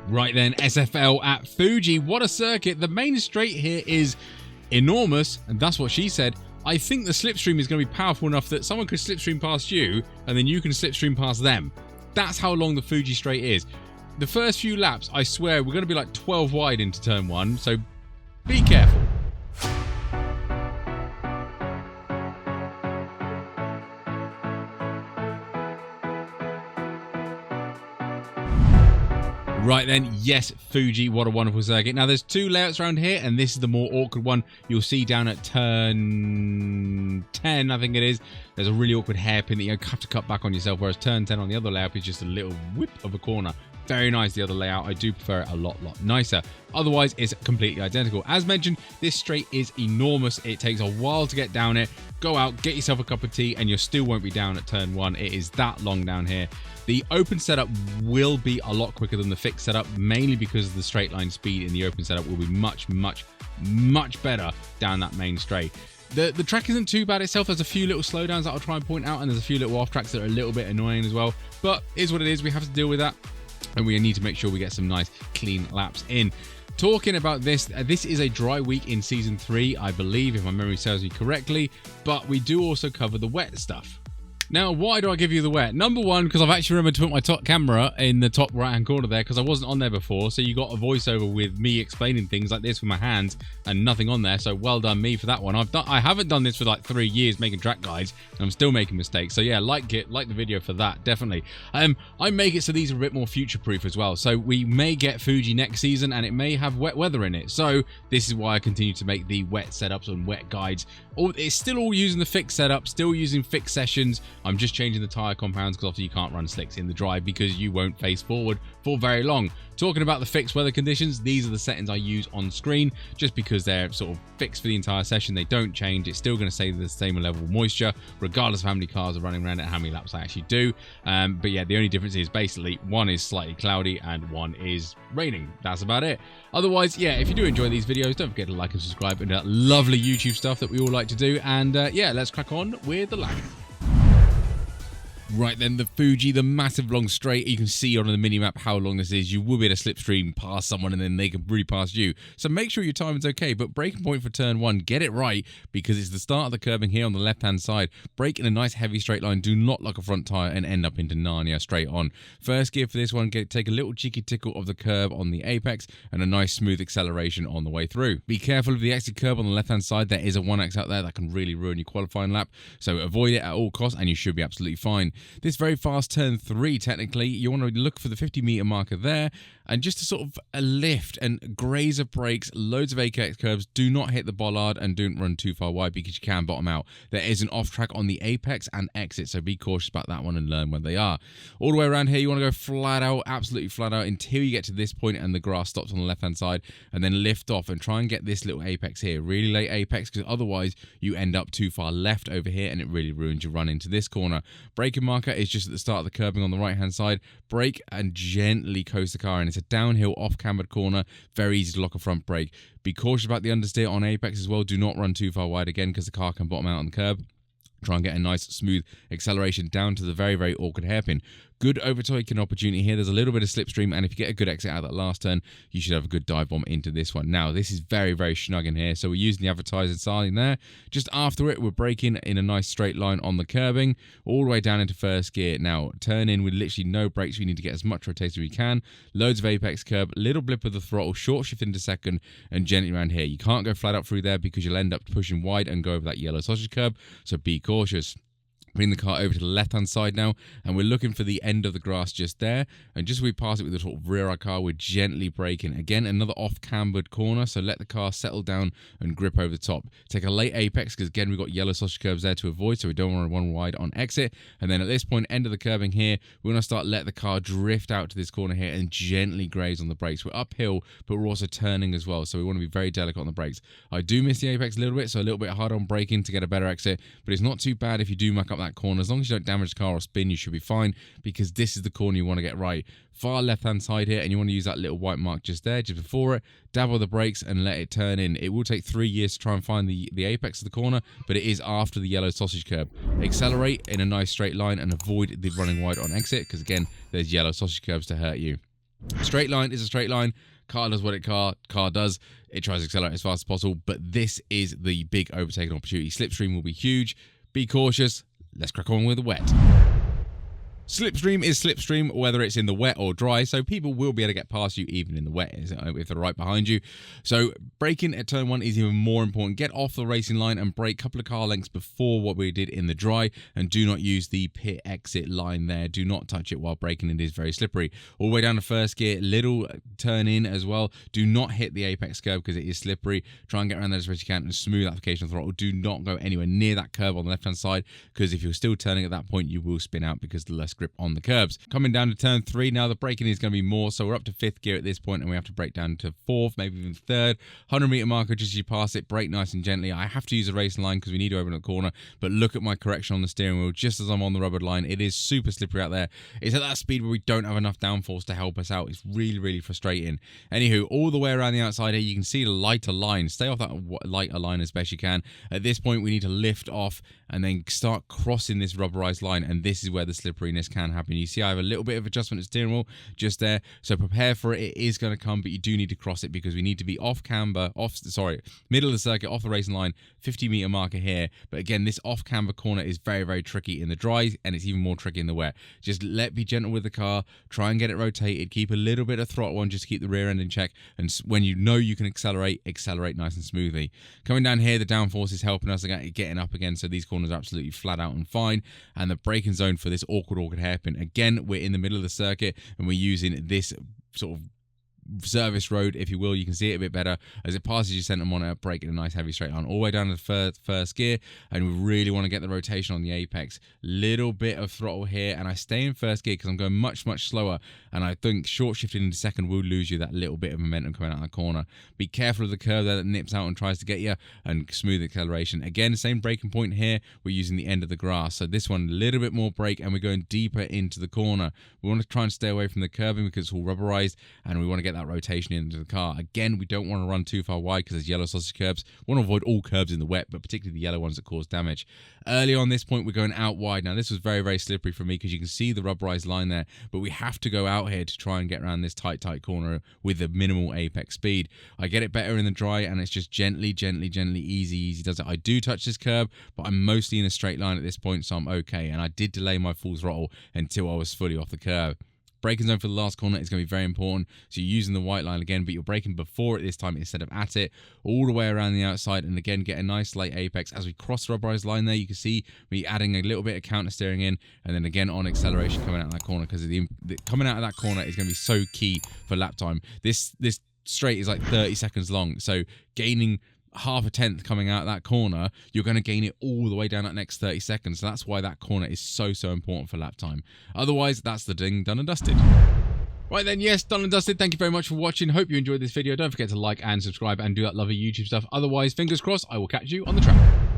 Right then, SFL at Fuji. What a circuit. The main straight here is enormous, and that's what she said. I think the slipstream is going to be powerful enough that someone could slipstream past you, and then you can slipstream past them. That's how long the Fuji straight is. The first few laps, I swear, we're going to be like 12 wide into turn 1, so be careful. Right then, yes, Fuji, what a wonderful circuit. Now, there's two layouts around here, and this is the more awkward one. You'll see down at turn 10, I think it is, there's a really awkward hairpin that you have to cut back on yourself, whereas turn 10 on the other layout is just a little whip of a corner. Very nice, the other layout. I do prefer it a lot nicer. Otherwise, it's completely identical. As mentioned, this straight is enormous. It takes a while to get down it. Go out, get yourself a cup of tea, and you still won't be down at turn 1. It is that long down here. The open setup will be a lot quicker than the fixed setup, mainly because the straight line speed in the open setup will be much better down that main straight. The track isn't too bad itself. There's a few little slowdowns that I'll try and point out, and there's a few little off tracks that are a little bit annoying as well. But it is what it is. We have to deal with that, and we need to make sure we get some nice clean laps in. Talking about this, this is a dry week in Season 3, I believe, if my memory serves me correctly, but we do also cover the wet stuff. Now, why do I give you the wet? Number one, because I've actually remembered to put my top camera in the top right-hand corner there, because I wasn't on there before, so you got a voiceover with me explaining things like this with my hands and nothing on there, so well done me for that one. I haven't done this for like 3 years making track guides, and I'm still making mistakes, so yeah, like the video for that, definitely. I make it so these are a bit more future-proof as well, so we may get Fuji next season, and it may have wet weather in it, so this is why I continue to make the wet setups and wet guides. It's still all using the fixed setup, still using fixed sessions. I'm just changing the tyre compounds because obviously you can't run slicks in the dry because you won't face forward for very long. Talking about the fixed weather conditions, these are the settings I use on screen just because they're sort of fixed for the entire session. They don't change. It's still going to stay the same level of moisture regardless of how many cars are running around it and how many laps I actually do. But yeah, the only difference is basically one is slightly cloudy and one is raining. That's about it. Otherwise, yeah, if you do enjoy these videos, don't forget to like and subscribe and that lovely YouTube stuff that we all like to do. And yeah, let's crack on with the lap. Right then, the Fuji, the massive long straight. You can see on the mini-map how long this is. You will be able to slipstream past someone and then they can really pass you. So make sure your timing's okay, but braking point for turn 1, get it right because it's the start of the curbing here on the left-hand side. Brake in a nice heavy straight line. Do not lock a front tyre and end up into Narnia straight on. First gear for this one, take a little cheeky tickle of the curb on the apex and a nice smooth acceleration on the way through. Be careful of the exit curb on the left-hand side. There is a 1X out there that can really ruin your qualifying lap. So avoid it at all costs and you should be absolutely fine. This very fast turn 3, technically, you want to look for the 50-meter marker there, and just to sort of a lift and graze of brakes, loads of AKX curves. Do not hit the bollard and don't run too far wide because you can bottom out. There is an off track on the apex and exit, so be cautious about that one and learn where they are. All the way around here, you want to go flat out, absolutely flat out, until you get to this point and the grass stops on the left-hand side, and then lift off and try and get this little apex here, really late apex, because otherwise you end up too far left over here and it really ruins your run into this corner. Braking marker is just at the start of the curbing on the right-hand side. Brake and gently coast the car, and it's a downhill off-cambered corner, very easy to lock a front brake. Be cautious about the understeer on apex as well. Do not run too far wide again because the car can bottom out on the curb. Try and get a nice smooth acceleration down to the very awkward hairpin. Good overtaking opportunity here. There's a little bit of slipstream, and if you get a good exit out of that last turn, you should have a good dive bomb into this one. Now, this is very snug in here, so we're using the advertising sign there. Just after it, we're braking in a nice straight line on the curbing, all the way down into first gear. Now, turn in with literally no brakes. We need to get as much rotation as we can. Loads of apex curb, little blip of the throttle, short shift into second, and gently around here. You can't go flat out through there because you'll end up pushing wide and go over that yellow sausage curb, so be cautious. Bring the car over to the left-hand side now, and we're looking for the end of the grass just there. And just as we pass it with the sort of rear of our car, we're gently braking. Again, another off-cambered corner, so let the car settle down and grip over the top. Take a late apex, because again, we've got yellow sausage curves there to avoid, so we don't want to run wide on exit. And then at this point, end of the curbing here, we're going to let the car drift out to this corner here and gently graze on the brakes. We're uphill, but we're also turning as well, so we want to be very delicate on the brakes. I do miss the apex a little bit, so a little bit hard on braking to get a better exit, but it's not too bad if you do muck up that corner. As long as you don't damage the car or spin, you should be fine because this is the corner you want to get right. Far left-hand side here, and you want to use that little white mark just there, just before it. Dabble the brakes and let it turn in. It will take 3 years to try and find the apex of the corner, but it is after the yellow sausage curb. Accelerate in a nice straight line and avoid the running wide on exit because, again, there's yellow sausage curbs to hurt you. Straight line is a straight line. Car does what car does. It tries to accelerate as fast as possible, but this is the big overtaking opportunity. Slipstream will be huge. Be cautious. Let's crack on with the wet. Slipstream is slipstream, whether it's in the wet or dry, so people will be able to get past you even in the wet if they're right behind you. So braking at turn 1 is even more important. Get off the racing line and brake a couple of car lengths before what we did in the dry, and do not use the pit exit line there. Do not touch it while braking. It is very slippery. All the way down to first gear, little turn in as well. Do not hit the apex curve because it is slippery. Try and get around that as best you can, and smooth application of throttle. Do not go anywhere near that curve on the left-hand side, because if you're still turning at that point, you will spin out because the less grip on the curbs. Coming down to turn 3 now, the braking is going to be more, so we're up to 5th gear at this point, and we have to brake down to 4th, maybe even 3rd. 100-meter marker, just as you pass it, brake nice and gently. I have to use a racing line because we need to open up the corner, but look at my correction on the steering wheel just as I'm on the rubber line. It is super slippery out there. It's at that speed where we don't have enough downforce to help us out. It's really, really frustrating. Anywho, all the way around the outside here, you can see the lighter line. Stay off that lighter line as best you can. At this point, we need to lift off and then start crossing this rubberized line, and this is where the slipperiness can happen. You see I have a little bit of adjustment at steering wheel just there, so prepare for it. It is going to come, but you do need to cross it because we need to be middle of the circuit, off the racing line, 50-meter marker here. But again, this off-camber corner is very, very tricky in the dry, and it's even more tricky in the wet. Just be gentle with the car, try and get it rotated, keep a little bit of throttle on just to keep the rear end in check, and when you know you can accelerate nice and smoothly. Coming down here, the downforce is helping us getting up again, so these corners are absolutely flat out and fine, and the braking zone for this awkward hairpin. Again, we're in the middle of the circuit, and we're using this sort of service road, if you will. You can see it a bit better as it passes your center monitor, brake in a nice heavy straight line all the way down to the first gear, and we really want to get the rotation on the apex. Little bit of throttle here, and I stay in first gear because I'm going much slower, and I think short shifting into second will lose you that little bit of momentum coming out of the corner. Be careful of the curve there that nips out and tries to get you, and smooth acceleration. Again, same braking point here, we're using the end of the grass, so this one a little bit more brake, and we're going deeper into the corner. We want to try and stay away from the curving because it's all rubberized, and we want to get that rotation into the car. Again, we don't want to run too far wide because there's yellow sausage curbs. We want to avoid all curbs in the wet, but particularly the yellow ones that cause damage. Early on this point, we're going out wide. Now, this was very, very slippery for me because you can see the rubberized line there, but we have to go out here to try and get around this tight corner with a minimal apex speed. I get it better in the dry, and it's just gently, easy does it. I do touch this curb, but I'm mostly in a straight line at this point, so I'm okay, and I did delay my full throttle until I was fully off the curb. Braking zone for the last corner is going to be very important, so you're using the white line again, but you're braking before it this time instead of at it, all the way around the outside, and again get a nice light apex. As we cross the rubberized line there, you can see me adding a little bit of counter steering in, and then again on acceleration coming out of that corner, because coming out of that corner is going to be so key for lap time. This straight is like 30 seconds long, so gaining half a tenth coming out of that corner, you're going to gain it all the way down that next 30 seconds. So that's why that corner is so important for lap time. Otherwise, that's the ding done and dusted. Right then, yes, done and dusted. Thank you very much for watching. Hope you enjoyed this video. Don't forget to like and subscribe and do that lovely YouTube stuff. Otherwise, fingers crossed, I will catch you on the track.